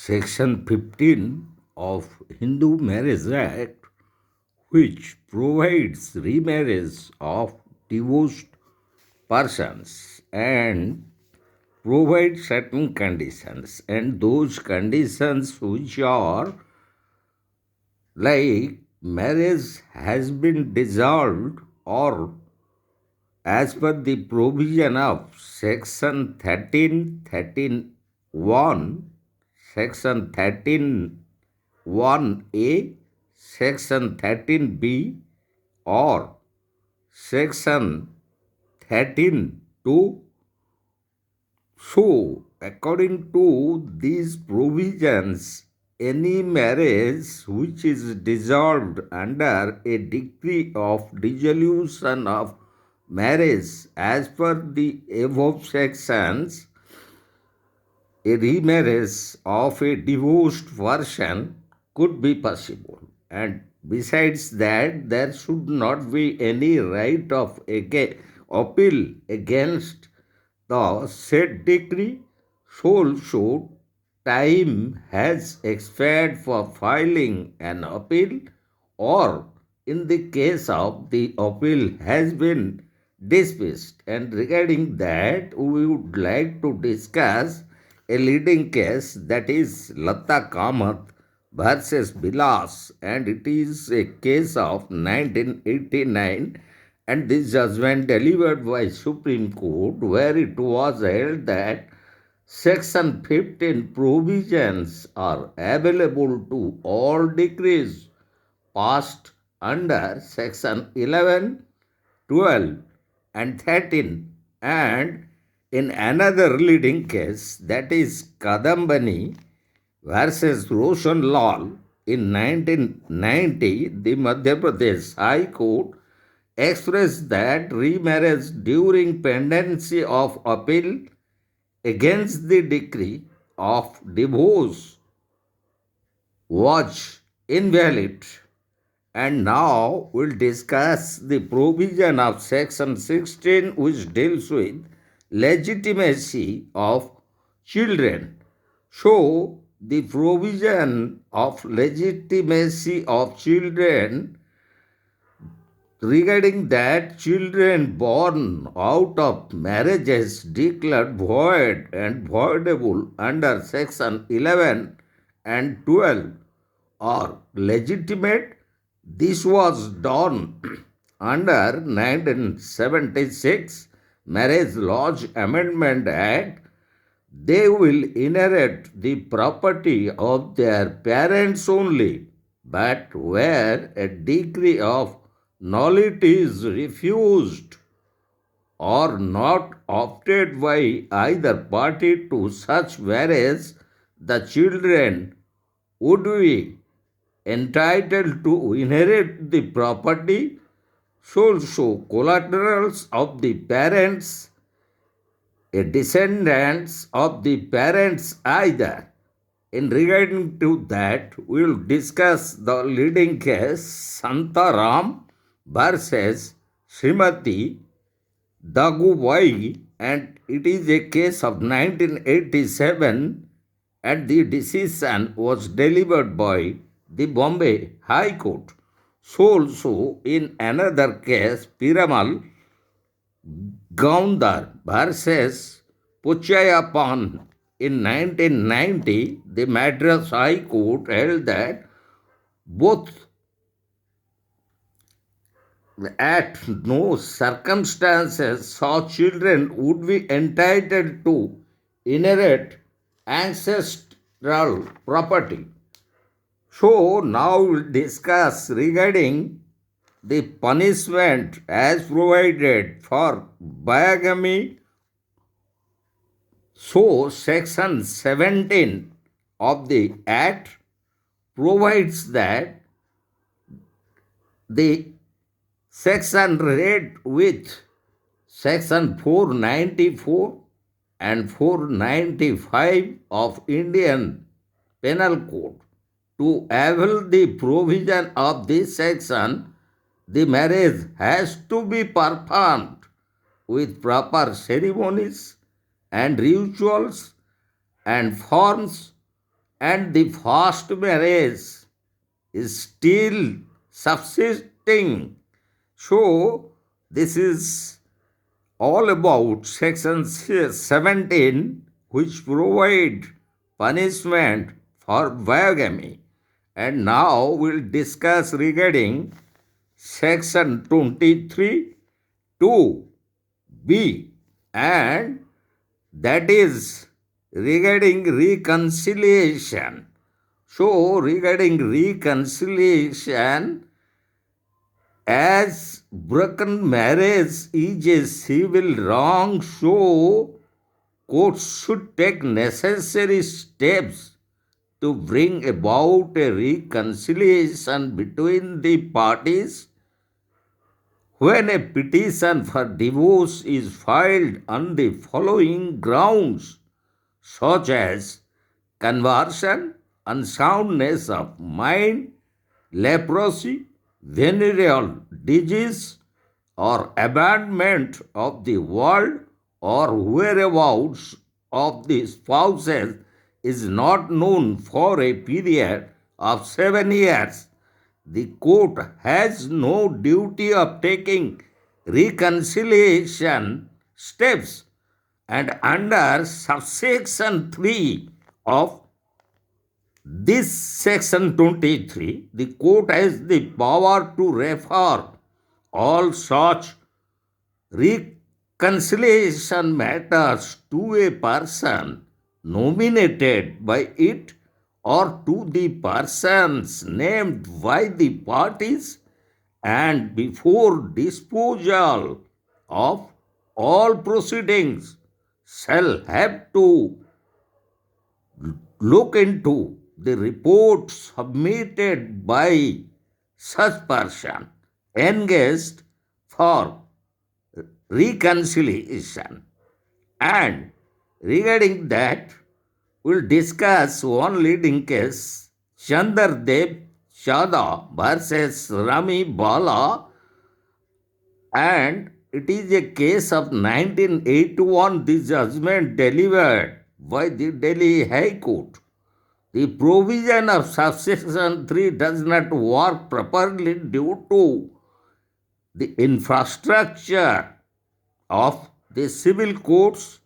Section 15 of Hindu Marriage Act, which provides remarriage of divorced persons and provides certain conditions, and those conditions which are like marriage has been dissolved or as per the provision of Section 13.13.1, Section 13.1a, Section 13b, or Section 13.2. So, according to these provisions, any marriage which is dissolved under a decree of dissolution of marriage as per the above sections, a remarriage of a divorced person could be possible. And besides that, there should not be any right of appeal against the said decree. So time has expired for filing an appeal, or in the case of the appeal has been dismissed. And regarding that, we would like to discuss a leading case, that is Lata Kamath versus Bilas, and it is a case of 1989, and this judgment delivered by Supreme Court, where it was held that Section 15 provisions are available to all decrees passed under Section 11, 12, and 13. And in another leading case, that is Kadambini versus Roshan Lal in 1990, the Madhya Pradesh High Court expressed that remarriage during pendency of appeal against the decree of divorce was invalid. And now we'll discuss the provision of Section 16, which deals with legitimacy of children. So, the provision of legitimacy of children, regarding that children born out of marriages declared void and voidable under Section 11 and 12 are legitimate. This was done under 1976 Marriage Laws Amendment Act. They will inherit the property of their parents only, but where a decree of nullity is refused or not opted by either party to such marriage, the children would be entitled to inherit the property. So collaterals of the parents, a descendants of the parents either. In regarding to that, we will discuss the leading case Shanta Ram versus Smt.Dagubai, and it is a case of 1987, and the decision was delivered by the Bombay High Court. So also in another case, Piramal Gaundar versus Puchayapan in 1990, the Madras High Court held that both at no circumstances such children would be entitled to inherit ancestral property. So now we'll discuss regarding the punishment as provided for bigamy. So Section 17 of the Act provides that the section read with Section 494 and 495 of Indian Penal Code. To avail the provision of this section, the marriage has to be performed with proper ceremonies and rituals and forms and the forced marriage is still subsisting. So, this is all about Section 17, which provide punishment for bigamy. And now we'll discuss regarding Section 23 2b, and that is regarding reconciliation. So, regarding reconciliation, as broken marriage is a civil wrong, so courts should take necessary steps to bring about a reconciliation between the parties. When a petition for divorce is filed on the following grounds, such as conversion, unsoundness of mind, leprosy, venereal disease, or abandonment of the world, or whereabouts of the spouses is not known for a period of 7 years, the court has no duty of taking reconciliation steps, and under subsection 3 of this section 23, the court has the power to refer all such reconciliation matters to a person nominated by it or to the persons named by the parties, and before disposal of all proceedings shall have to look into the report submitted by such person engaged for reconciliation. And regarding that, we'll discuss one leading case, Chandar Dev Chada versus Rami Bala, and it is a case of 1981, the judgment delivered by the Delhi High Court. The provision of subsection 3 does not work properly due to the infrastructure of the civil courts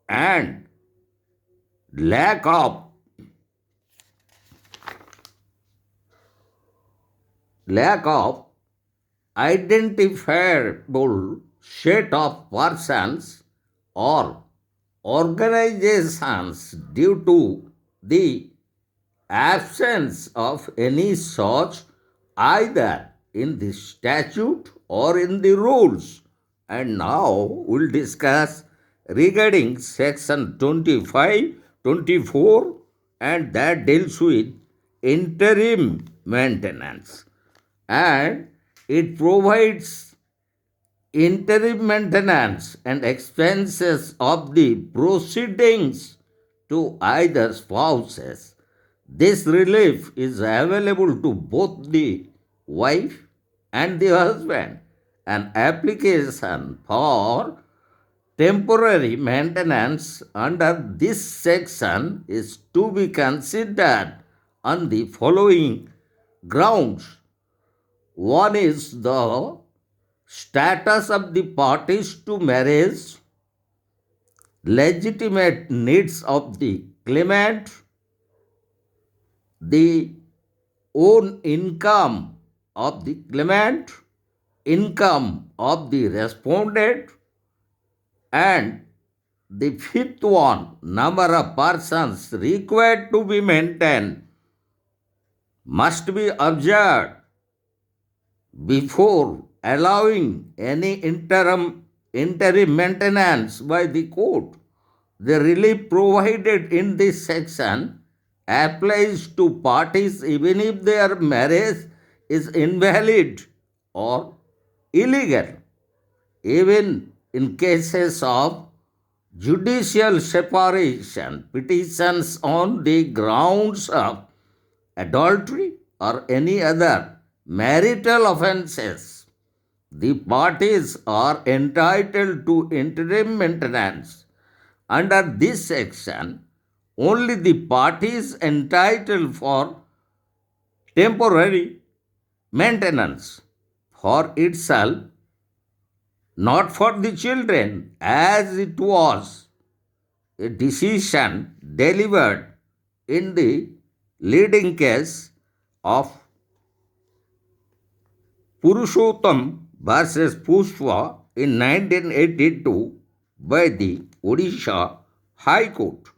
and lack of identifiable set of persons or organizations due to the absence of any such either in the statute or in the rules. And now we'll discuss regarding section 25, 24, and that deals with interim maintenance. And it provides interim maintenance and expenses of the proceedings to either spouses. This relief is available to both the wife and the husband. An application for temporary maintenance under this section is to be considered on the following grounds. One is the status of the parties to marriage, legitimate needs of the claimant, the own income of the claimant, income of the respondent, and the fifth one, number of persons required to be maintained, must be observed before allowing any interim maintenance by the court. The relief provided in this section applies to parties even if their marriage is invalid or illegal. Even in cases of judicial separation, petitions on the grounds of adultery or any other marital offenses, the parties are entitled to interim maintenance. Under this section, only the parties entitled for temporary maintenance for itself, not for the children, as it was a decision delivered in the leading case of Purushottam versus Pushpa in 1982 by the Odisha High Court.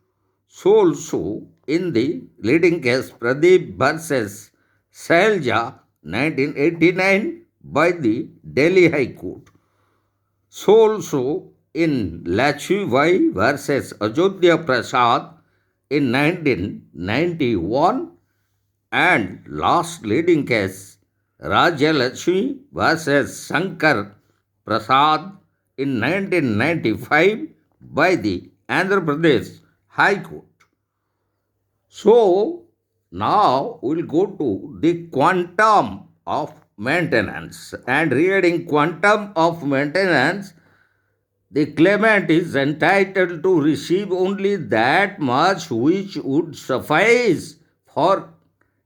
So also in the leading case Pradeep versus Sailja 1989 by the Delhi High Court. So also in Laxmi versus Ajodhya Prasad in 1991 and last leading case Rajya Laxmi versus Sankar Prasad in 1995 by the Andhra Pradesh High Court. So now we'll go to the quantum of maintenance, and regarding quantum of maintenance, the claimant is entitled to receive only that much which would suffice for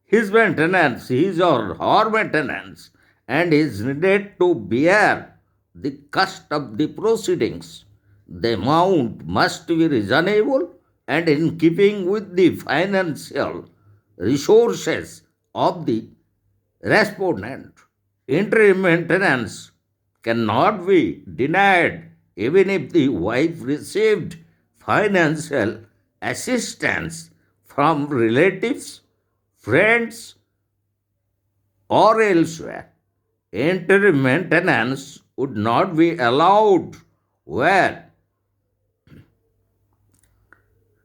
his maintenance, his or her maintenance, and is needed to bear the cost of the proceedings. The amount must be reasonable and in keeping with the financial resources of the respondent. Interim maintenance cannot be denied even if the wife received financial assistance from relatives, friends, or elsewhere. Interim maintenance would not be allowed where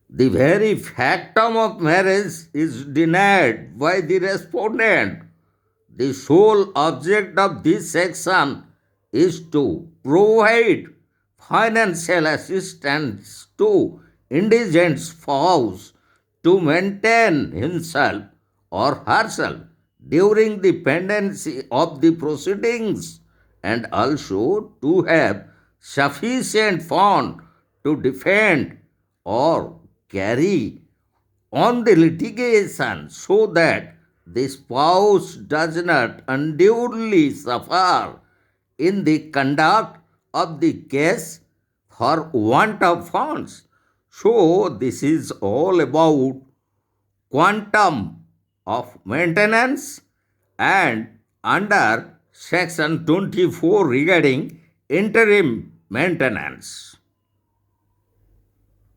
the very factum of marriage is denied by the respondent. The sole object of this section is to provide financial assistance to indigent spouse to maintain himself or herself during the pendency of the proceedings, and also to have sufficient fund to defend or carry on the litigation so that the spouse does not unduly suffer in the conduct of the case for want of funds. So, this is all about quantum of maintenance, and under section 24 regarding interim maintenance.